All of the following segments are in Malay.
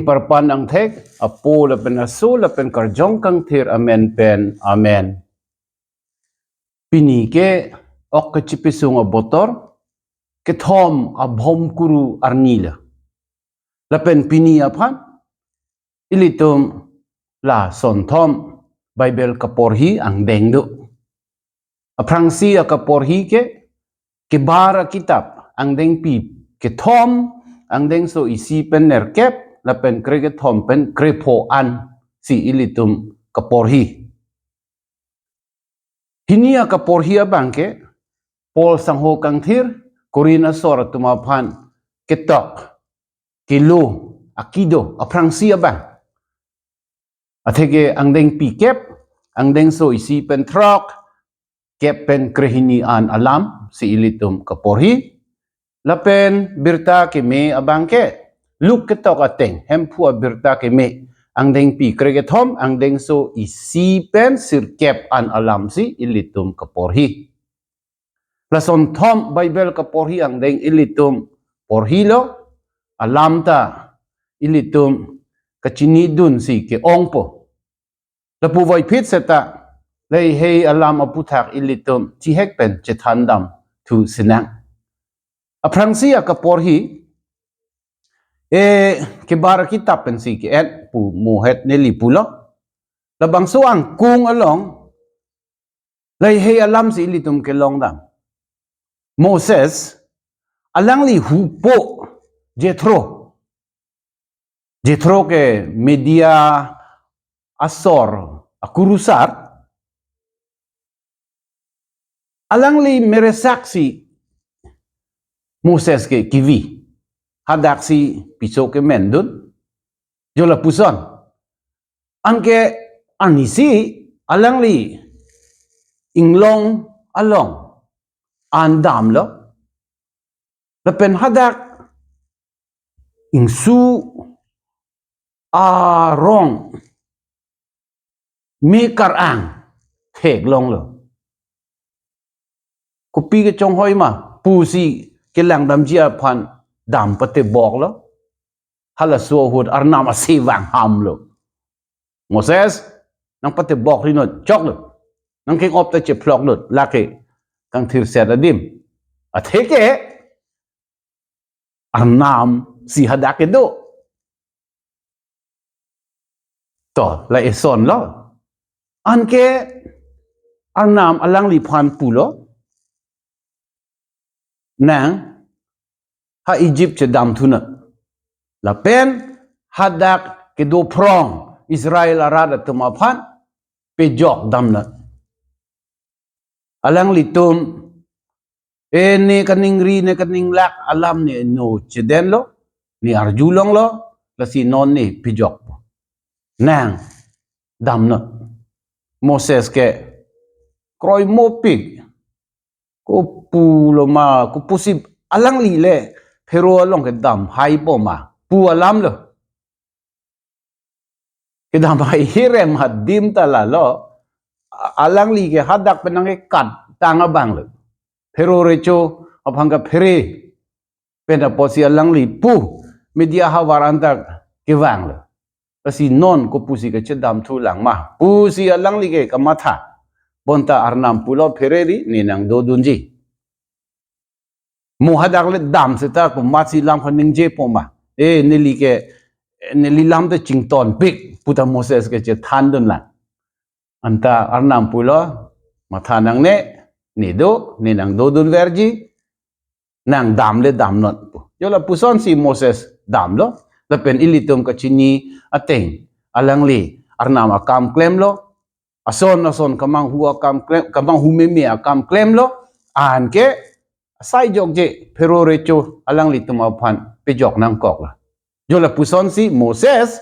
parpan ang thek apo la pen asu la pen karjong kang thir amen pen amen. Pini ke ok ke chipisung a botor ke thom a bhom kuru arnila. La pen pini aphan ilitum la son thom Bible kaporhi ang dengdu. Aprangsi a kaporhi ke bara kitab ang deng pi ke thom ang deng so isi pen nerkep la pen krege thom pen krepo an si ilitum kaporhi. Hinia kaporhi abangke Paul sangho kang thir korina sora tumaphan ketok kilo akido aprangsi abang. Athege ang deng pi kep ang deng so isi pen trok kep pen krehini an alam si ilitum kaporhi. Lapen birta ke me abangke luk ketok ateng hempua birta ke me ang deng pi kregethom ang deng so isi pen sirkep an alam si ilitum kaporhi. Lason thom Bible kaporhi ang deng ilitum porhilo alam ta ilitum kachinidun si ke ongpo. Lapu voi pit seta lay hey alam aputak ilitum tihek pen chethandam tu sinang. Aprangsi a kaporhi kebara kitab pen si ke et pu muhet neli pulo labang suang kung along lay hey alam si ilitum ke longdam Moses alang li hupo Jethro ke media asor akurusar alang li meresaksi Moses ke kivi hadak si piso ke mendun jola puson anke anisi alang li inglong along andam lo lepen hadak ingsu arong mekar ang thek long lo kopi ke chong hoi ma pusi ke lang dam jia phan dam pate bok lo hala so hud arnam asivang ham lo Moses nang pate bok rinot chok lo nang king op ta che phlok lo lake kang thir set adim atheke arnam si hadak do to la eson lo anke arnam alang li phan pulo nang ha Egypt che dam thuna la pen hadak ke do prong Israel arada tumaphan pe jok damna alang litum ne kaningri ne kaninglak alam ni no cheden lo ni arjulong lo la si non ni pijok nang damna Moses ke kroy mopik ko pulo ma ko pusib alang li le pero along ke dam hai po ma pu alam lo ke dam hai hirem hadim tala lo alang li ke hadak penang ke kat tanga bang lo pero recho apanga phere pena posi alang li pu media hawaranta ke wang lo kasi non ko pusi ke chedam thu lang ma pusi alang li ke kamatha bonta arnam pulo phereri ni nang do dunji mo hadak le dam seta ko matsi lam khaning je poma neli ke neli lam te chington big puta Moses ke che thandun la anta arnam pulo matha nang ne ni do ni nang do dun verji nang dam le dam not yola puson si Moses dam lo la pen ilitum ka chini ateng alang li arnam akam klem lo ason kamang huwa kam klem kamang humeme akam klem lo an ke sai jok je pero recho alang li tumaphan pe jok nang kok la jola puson si Moses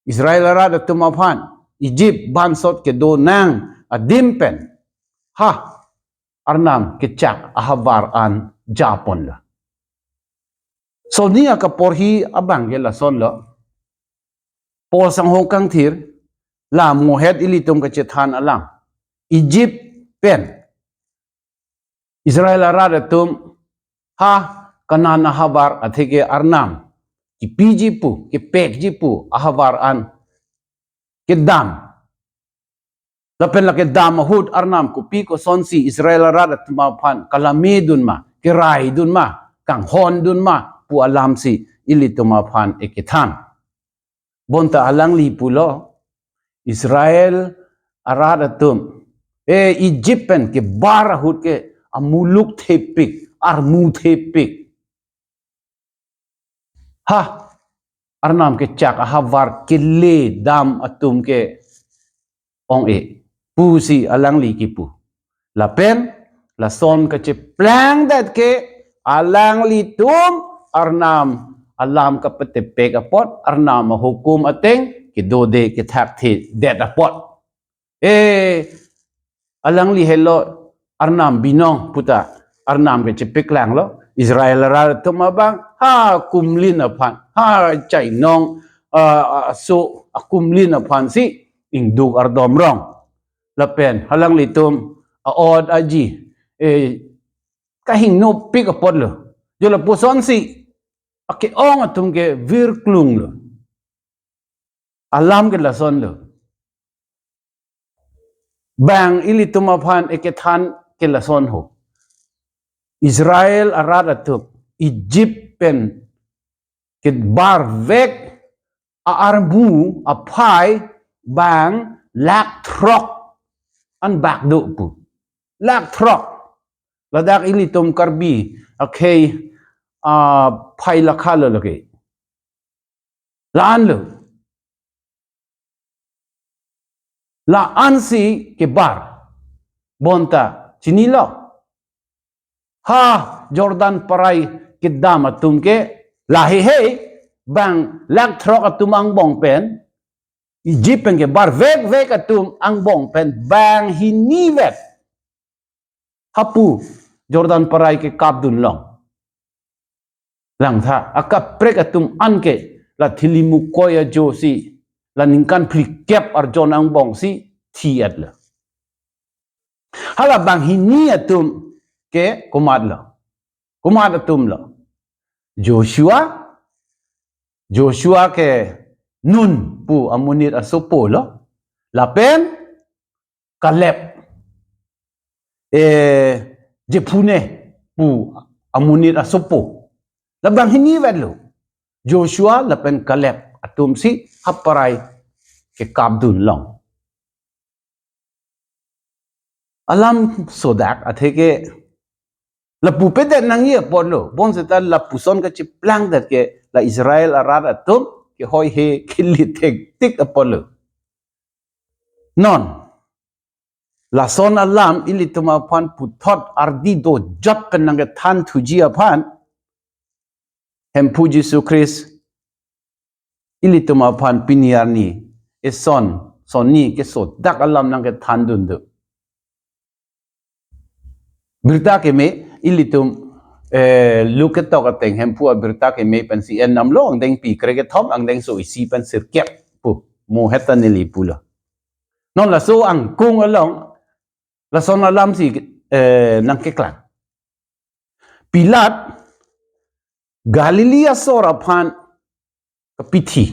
Israel arada tumaphan Egypt ban sot ke do nang adimpen ha arnam ke chak ahavar an japon la so niya ka porhi abang la son lo po sang ho kang thir la mohet ilitum ka chethan alam Egypt pen Israel arada tum ha kanana habar athike arnam ki piji pu ki pek ji pu ahavar an ke dam lapen la ke dam hud arnam ku pi ko son si Israel rat ma phan kalami dun ma ke rai dun ma kang hon dun ma pu alam si ili to ma phan ekithan bonta alang li pulo Israel arat atum Egypten ke bar hud ke amuluk thepik armu thepik ha arnam ke chak ahavar kille dam atum ke ong pu si alang li ki pu la pen la son ke che plang dat ke alang li tum arnam alam ka pete pek apot arnam hukum ateng ke dode ke thak the det apot alang li hello arnam binong puta arnam ke che pek lang lo Israel ra to mabang ha kumlin aphan ha chai nong so akumlin aphan si ingduk ardom rong lapen halang litum a od aji kahing no pik apot lo jo la puson si ake ong atum ke vir klung lo alam ke la son lo bang ili tumaphan ekethan ke la son ho Israel arat atum Egypten ke bar vek a arbu a pai bang lak trok an bak do pu lak trok ladak ili tum karbi akhay pai la khalo lage lan lo la ansi ke bar bonta chinilo ha Jordan parai ke dama tum ke lahi he bang lak trok atum ang bong pen Egypten ke bar vek vek atum ang bong pen bang hinivet hapu Jordan parai ke kapdun long lang tha akap prek atum anke la thilimu koya josi la ningkan plik kep arjon ang bong si thiat la hala bang hini atum ke kumad atum la Joshua ke nun pu amunit asopo lo lapen Kaleb Jepune pu amunit asopo labang hini vedlo Joshua lapen Kaleb atum si haparai ke kapdun long alam sodak atheke la pupede nangi apolo bon seta la puson ka chi plang dat ke la Israel arat atum ke hoi he kilitek tik apolo non la son alam ili tuma phan puthot ardi do jot penang ke than thuji aphan hem puji su Chris ili tuma phan piniar ni son ni ke so dak alam nang ke than dun do berita ke me ilitum luket tok ateng hempu berita ke me pensi en namlo ang deng pi krege thom ang deng so isi pen sirkep pu mo heta nili pula non la so ang kung along la son alam si nang ke klan Pilat Galilea sora phan kapithi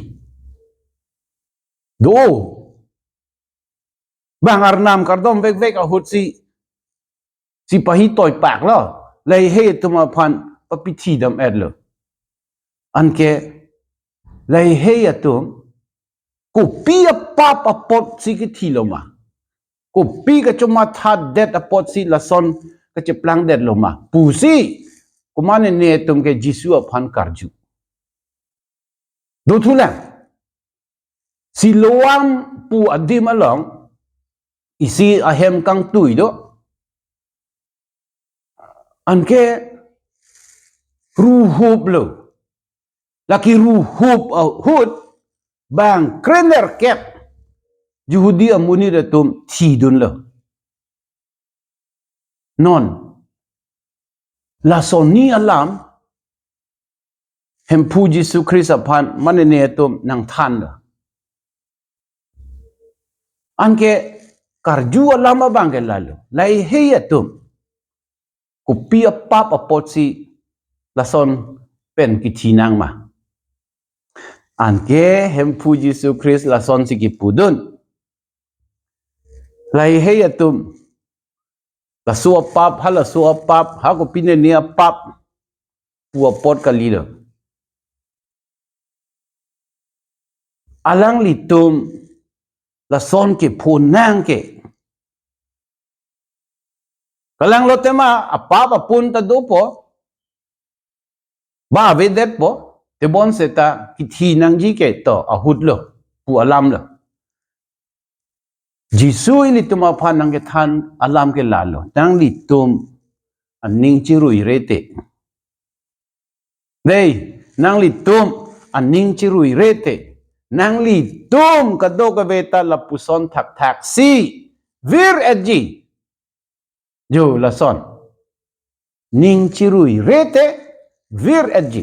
do bangar nam kardom vek vek a hut si pahi toy pak lo lei he tuma phan papithi dam edlo anke lei he atum ko pia pap apot si ki thiloma ko pi ka chuma tha det apot si la son ka che plang det loma pu si kumane ne tum ke Jisu aphan karju do thula si loam pu adim along isi ahem kang tui do anke ruhub lo laki ruhub hud bang krener kep Yehudi amuni datum tidun lo non la soni alam hempu Jesu Christ aphan manene tum nang than lo anke karju alam abang ke lalu lai heyatum kupia pap apot si lason pen kitinang ma Anke hempu Yesus Christ la son siki pudun. Lai heyatum la suapap hala suapap hago pine nia pap puapot kalilo. Alang litum la son ke punang ke. Kalang lo tema apa pun tado po ba vedet po te bon seta kithi nang ji ke to ahud lo pu alam lo. Jisu ilitum apa nang ke than alam ke lalo nang litum aning chirui rete. Nei nang litum aning chirui rete. Nang litum kado ka beta la puson tak si vir edji jo la son ning chirui rete vir edji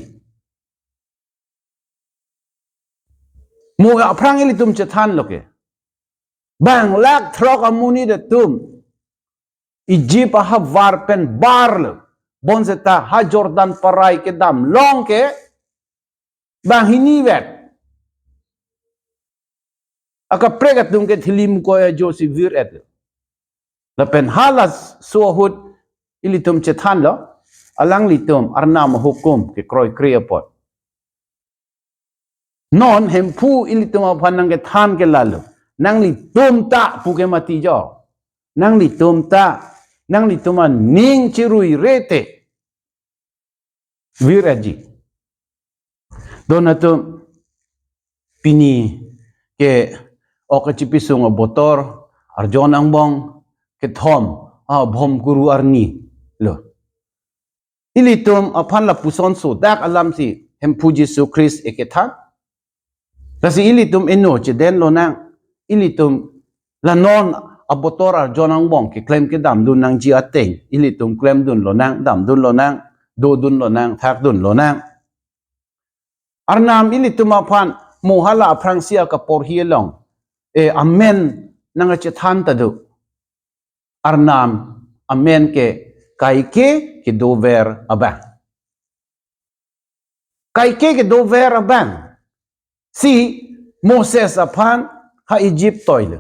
mu aprang ilitum chethan loke bang lak throk amuni de tum Egypt ha var pen barl bonzeta ha Jordan parai ke dam long ke bang hiniwet aka pregat dung ke thilim ko ya josi vir et la pen halas suahut ilitum chethan lo alang litum arnam hukum ke kroi kriya pot non hempu ilitum apanang ke than ke lalu nang litum ta puke mati jo nang litum ta nang litum ning chirui rete viraji donatum pini ke okachipisung botor arjon angbong ke thom bhom guru arni lo ilitum apan la puson so dak alam si hempu Jesu Christ eketha kasi ilitum eno che den lo nang ilitum la non abotor arjon angbong ke claim ke dam dun nang ji ateng ilitum claim dun lo nang dam dun lo nang do dun lo nang thak dun lo nang arnam ilitum apan muhala aprangsia ka por hielong amen nang che than ta du arnam amen ke kaike ke dover abang kaike ke dover abang si Moses apan ha Egypt toile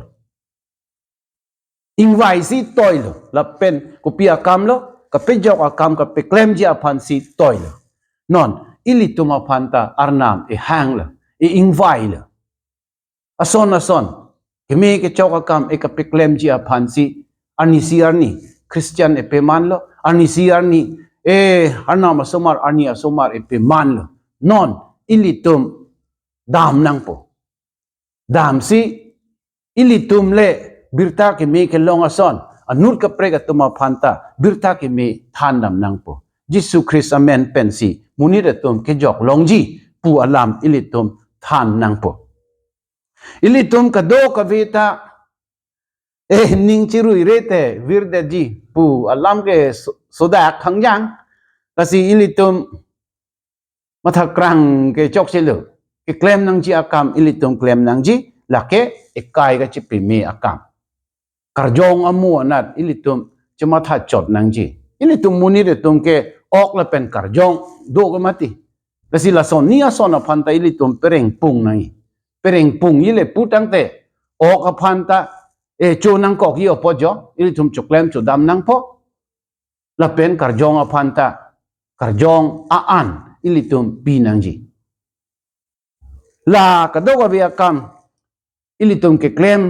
ingwai si toile la pen kopia kamlo ka pejok akam ka pe claim ji apan si toile non ilitum apan ta arnam hangla ingwai la ason kemi ke chok akam ka pe claim ji apan si ani siarni Christian epeman lo ani siarni arnam asomar ani asomar epeman lo non ilitum dam nang po dam si ilitum le birta ke me ke long ason anur ka prega tuma phanta birta ke me thandam nang po Jesu Christ amen pensi munire tum ke jok longji pu alam ilitum than nang po ilitum ka do ka vita ning chirui rete virde ji pu alam ke soda khangjang kasi ilitum mathakrang ke chok selu ke claim nang ji akam ilitum claim nang ji lake ekai ga chipi me akam karjong amu anat ilitum chama tha chot nang ji ilitum muni de tum ke ok la pen karjong do ga mati kasi la son nia son phanta ilitum pereng pung nai pereng pung ile putang te ok phanta chu nang kok hi opo jo ilitum choklem chu dam nang po la pen karjong phanta karjong an ilitum pi nang ji la kadoga bi akam ilitum ke claim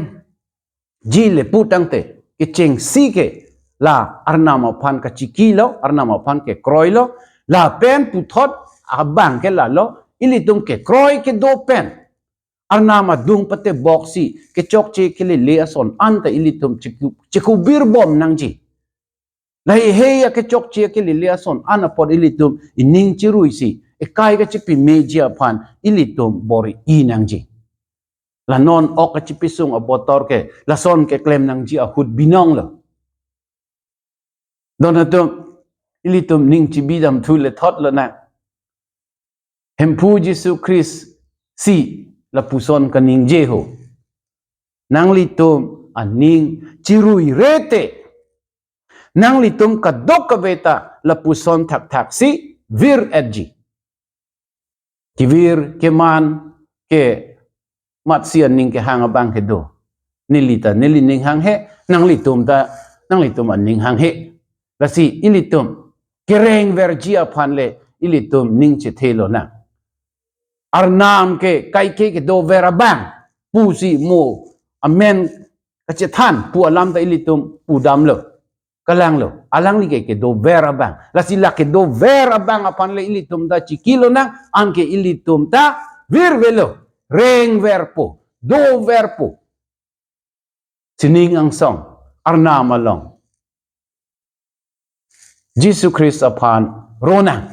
ji le putang te ke cheng si ke la arnama phan ka chikilo arnama phan ke kroilo la pen puthot abang ke la lo ilitum ke kroi ke do pen arnama dung pate boxi ke chok che ke le ason anta ilitum chiku bir bom nang ji la he ya ke chok che ke le ason ana pod ilitum ining chirui si ekai ka chipi media phan ilitum bori inang ji la non ok chipisung abotor ke la son ke claim nang ji ahud binong lo donatum ilitum ning chibidam thule thot lo na hempu Jesu Christ si la puson kaning jeho nang litum aning chirui rete nang litum kadok ka beta la puson thak si vir edji kivir keman ke mat sian ning ke hang abang ke do nilita nili ning hang he nang litum an ning hang he lasi ilitum kereng vergia phanle ilitum ning che thelo na arnam ke kai ke do vera bang pu si mo amen ka che than pu alam ta ilitum pu dam lo kalang lo alang li ke do vera bang lasi la ke do vera bang apan le ilitum da chikilo na an ke ilitum ta vir velo reng verpo do verpo sining ang song arnam along Jesus Christ apan rona